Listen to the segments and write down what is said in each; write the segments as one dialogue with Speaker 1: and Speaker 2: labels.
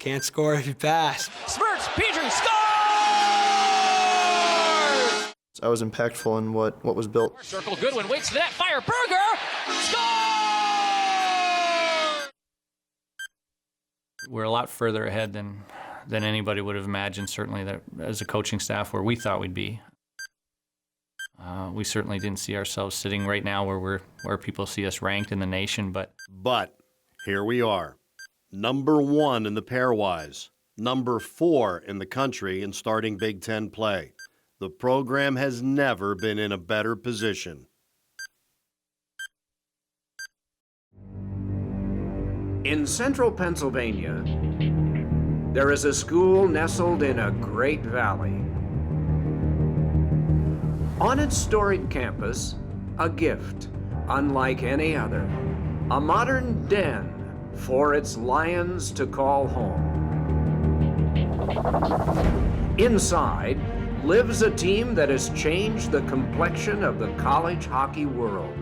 Speaker 1: Can't score if you pass.
Speaker 2: Spurts, Petrie, scores!
Speaker 3: I was impactful in what was built.
Speaker 2: Circle, Goodwin waits for that, fire, Berger, score!
Speaker 4: We're a lot further ahead than anybody would have imagined, certainly that as a coaching staff where we thought we'd be. We certainly didn't see ourselves sitting right now where people see us ranked in the nation, but
Speaker 5: here we are. #1 in the pairwise, #4 in the country in starting Big Ten play. The program has never been in a better position.
Speaker 6: In central Pennsylvania, there is a school nestled in a great valley. On its storied campus, a gift unlike any other, a modern den for its lions to call home. Inside lives a team that has changed the complexion of the college hockey world.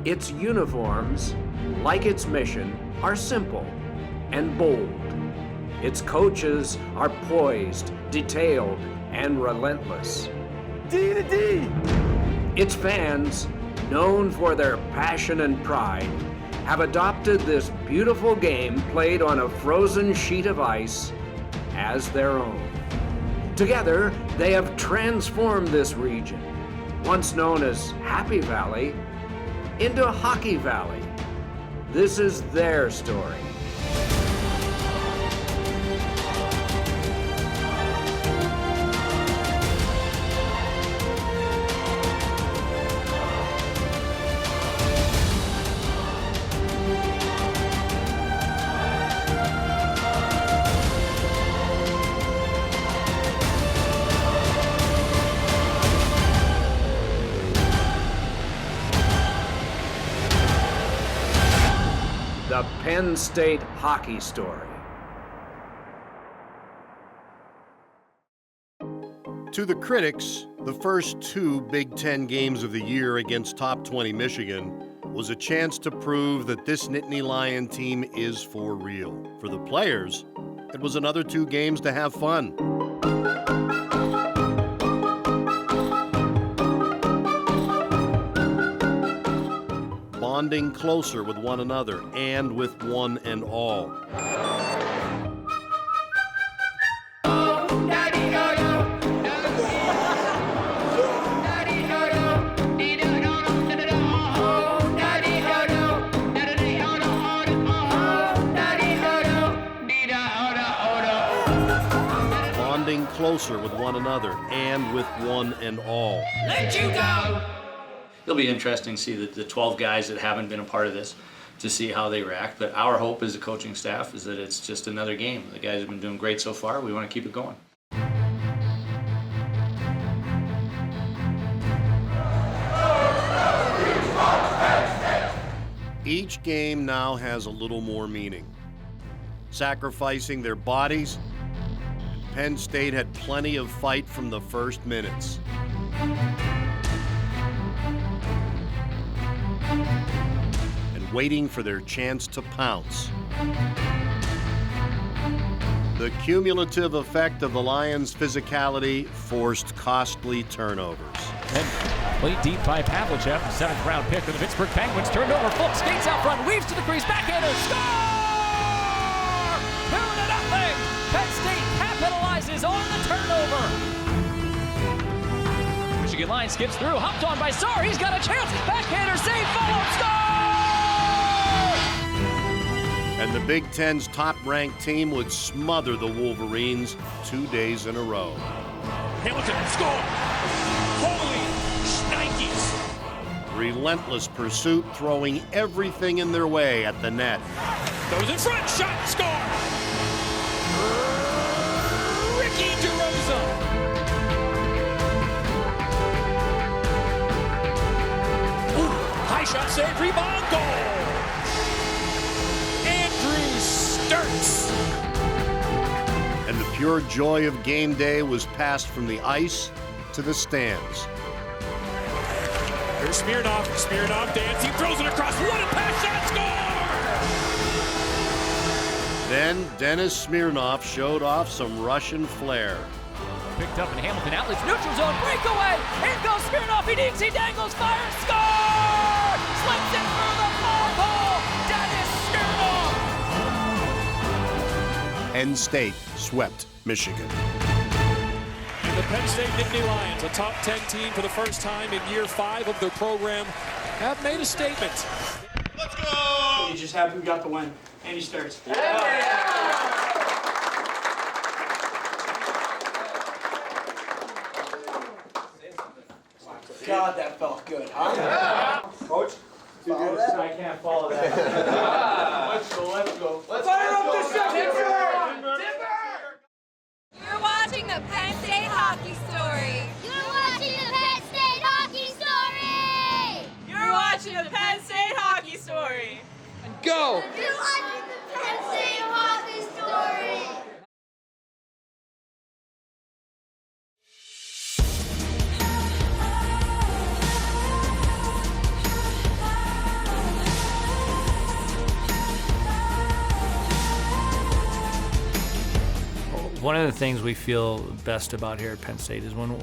Speaker 6: Its uniforms, like its mission, are simple and bold. Its coaches are poised, detailed, and relentless.
Speaker 7: D to D!
Speaker 6: Its fans, known for their passion and pride, have adopted this beautiful game played on a frozen sheet of ice as their own. Together, they have transformed this region, once known as Happy Valley, into Hockey Valley. This is their story. The Penn State Hockey Story.
Speaker 5: To the critics, the first 2 Big Ten games of the year against top 20 Michigan was a chance to prove that this Nittany Lion team is for real. For the players, it was another 2 games to have fun. Bonding closer with one another and with one and all. Bonding closer with one another and with one and all.
Speaker 2: Let you go!
Speaker 4: it'll be interesting to see the 12 guys that haven't been a part of this to see how they react. But our hope as a coaching staff is that it's just another game. The guys have been doing great so far. We want to keep it going.
Speaker 5: Each game now has a little more meaning. Sacrificing their bodies, Penn State had plenty of fight from the first minutes. And waiting for their chance to pounce. The cumulative effect of the Lions' physicality forced costly turnovers.
Speaker 2: And played deep by Pavlichev, 7th round pick of the Pittsburgh Penguins, turned over, Fulk skates out front, weaves to the crease, backhander, score! 2-0! Penn State capitalizes on the turnover. Michigan line skips through, hopped on by Saar, he's got a chance, backhander, save, follow, score!
Speaker 5: And the Big Ten's top-ranked team would smother the Wolverines 2 days in a row.
Speaker 8: Hamilton, score! Holy shnikes!
Speaker 5: Relentless pursuit, throwing everything in their way at the net.
Speaker 8: Goes in front, shot, score! Ricky DeRosa! Ooh, high shot save, rebound, goal! Andrew Sturts!
Speaker 5: And the pure joy of game day was passed from the ice to the stands.
Speaker 8: Here's Smirnoff dancing, throws it across, what a pass, shot, score!
Speaker 5: Then Dennis Smirnov showed off some Russian flair.
Speaker 2: Picked up in Hamilton outlets, neutral zone, breakaway. In goes Smirnov, he digs, he dangles, fires, score! Slips it through the far pole. Dennis Smirnov.
Speaker 5: Penn State swept Michigan.
Speaker 8: And the Penn State Nittany Lions, a top 10 team for the first time in year 5 of their program, have made a statement.
Speaker 1: Let's go! You just happy we got the win. Andy starts. God, that felt good, huh? Yeah. Coach? I can't follow that. Let's go. Fire up the second!
Speaker 7: You're watching the Penn State Hockey Story.
Speaker 9: You're watching the Penn State Hockey Story!
Speaker 7: You're watching the Penn State Hockey Story.
Speaker 8: Go!
Speaker 9: You're watching the Penn State Hockey Story!
Speaker 4: One of the things we feel best about here at Penn State is when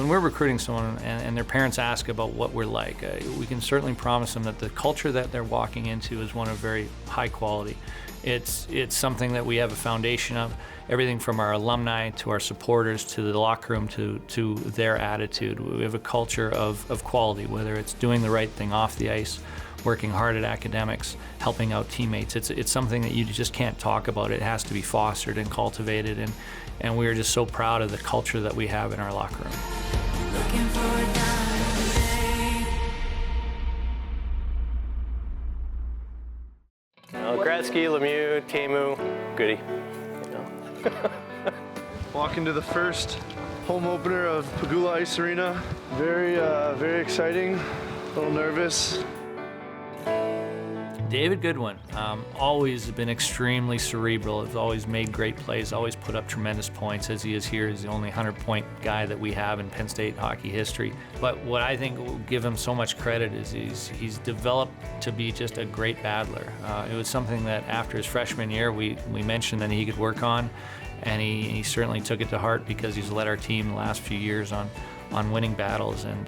Speaker 4: we're recruiting someone and their parents ask about what we're like, we can certainly promise them that the culture that they're walking into is one of very high quality. It's something that we have a foundation of, everything from our alumni to our supporters to the locker room to their attitude. We have a culture of quality, whether it's doing the right thing off the ice, working hard at academics, helping out teammates. It's something that you just can't talk about. It has to be fostered and cultivated, and we are just so proud of the culture that we have in our locker room.
Speaker 7: Looking for a diamond
Speaker 10: Gretzky, Lemieux, Temu, Goody.
Speaker 3: Walk into the first home opener of Pagula Ice Arena. Very exciting, a little nervous.
Speaker 4: David Goodwin, always been extremely cerebral, has always made great plays, always put up tremendous points, as he is here. He's the only 100-point guy that we have in Penn State hockey history. But what I think will give him so much credit is he's developed to be just a great battler. It was something that after his freshman year we mentioned that he could work on, and he certainly took it to heart because he's led our team the last few years on winning battles, and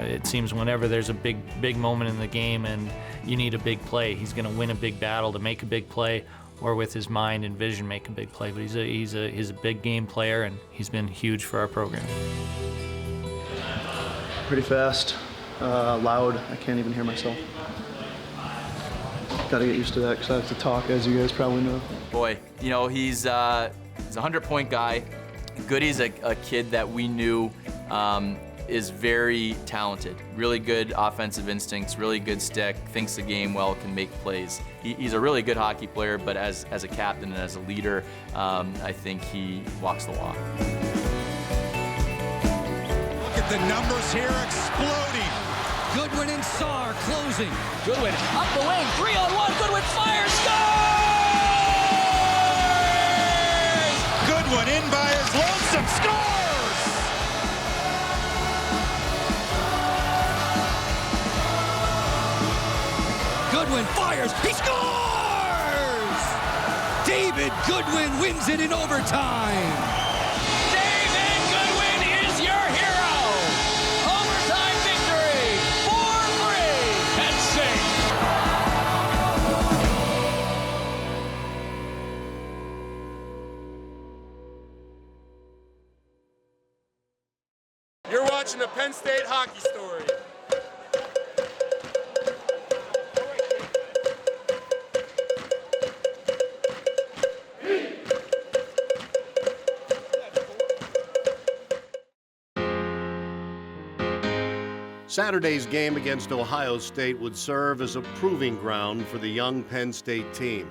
Speaker 4: it seems whenever there's a big moment in the game and you need a big play, he's going to win a big battle to make a big play, or with his mind and vision make a big play. But he's a big game player, and he's been huge for our program.
Speaker 3: Pretty fast, loud. I can't even hear myself. Got to get used to that because I have to talk, as you guys probably know.
Speaker 11: Boy, you know, he's a 100-point guy. Goody's a kid that we knew is very talented, really good offensive instincts, really good stick, thinks the game well, can make plays. He's a really good hockey player, but as a captain and as a leader, I think he walks the walk.
Speaker 8: Look at the numbers here exploding. Goodwin and Saar closing.
Speaker 2: Goodwin up the wing, 3-on-1. Goodwin fires, scores!
Speaker 8: Goodwin in by his lonesome, scores! Goodwin fires, he scores! David Goodwin wins it in overtime.
Speaker 2: David Goodwin is your hero! Overtime victory, 4-3, Penn State!
Speaker 1: You're watching the Penn State Hockey Story.
Speaker 5: Saturday's game against Ohio State would serve as a proving ground for the young Penn State team.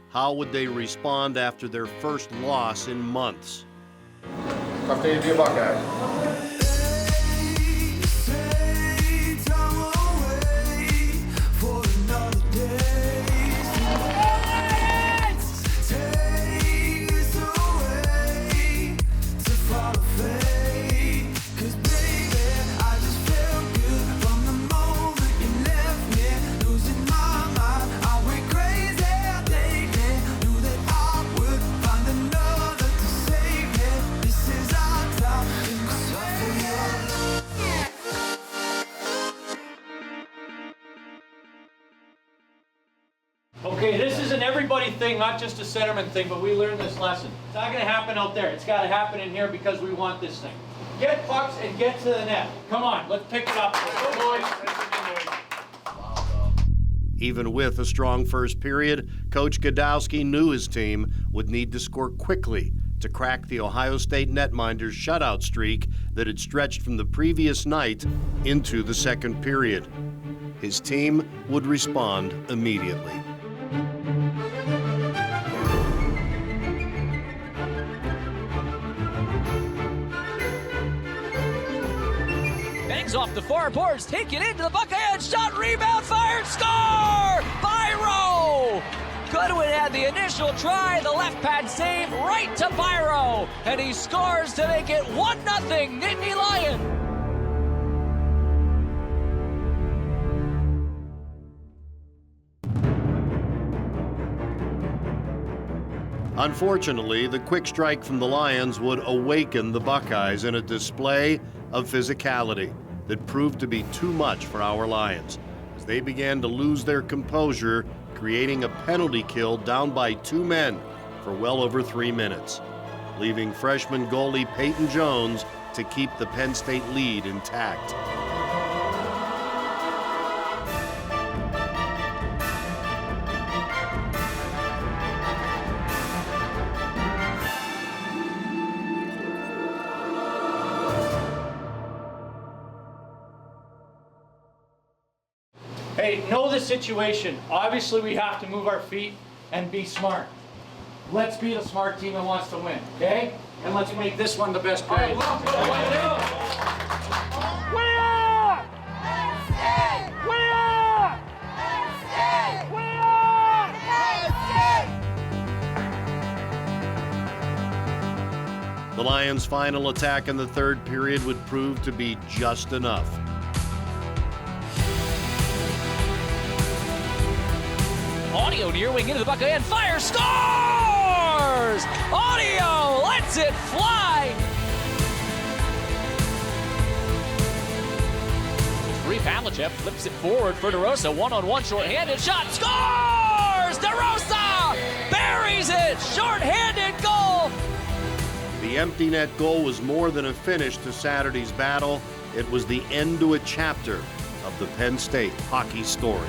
Speaker 5: How would they respond after their first loss in months?
Speaker 3: Tough day to be a Buckeye.
Speaker 1: everybody thing, not just a centerman thing, but we learned this lesson. It's not going to happen out there. It's got to happen in here because we want this thing. Get pucks and get to the net. Come on, let's pick it up. Go, boys.
Speaker 5: Even with a strong first period, Coach Godowski knew his team would need to score quickly to crack the Ohio State netminders' shutout streak that had stretched from the previous night into the second period. His team would respond immediately.
Speaker 2: Bangs off the far boards, take it into the Buckeye end, shot, rebound, fired, score! Byro! Goodwin had the initial try, the left pad save right to Byro, and he scores to make it 1-0 Nittany Lion.
Speaker 5: Unfortunately, the quick strike from the Lions would awaken the Buckeyes in a display of physicality that proved to be too much for our Lions as they began to lose their composure, creating a penalty kill down by 2 men for well over 3 minutes, leaving freshman goalie Peyton Jones to keep the Penn State lead intact.
Speaker 1: Hey, know the situation. Obviously, we have to move our feet and be smart. Let's be the smart team that wants to win, okay? And let's make this one the best period.
Speaker 5: The Lions' final attack in the third period would prove to be just enough.
Speaker 2: Audio near wing into the Buckeye end, fire, scores! Audio lets it fly! Pavlichev flips it forward for DeRosa, one-on-one, short-handed shot, scores! DeRosa buries it, short-handed goal!
Speaker 5: The empty net goal was more than a finish to Saturday's battle. It was the end to a chapter of the Penn State hockey story.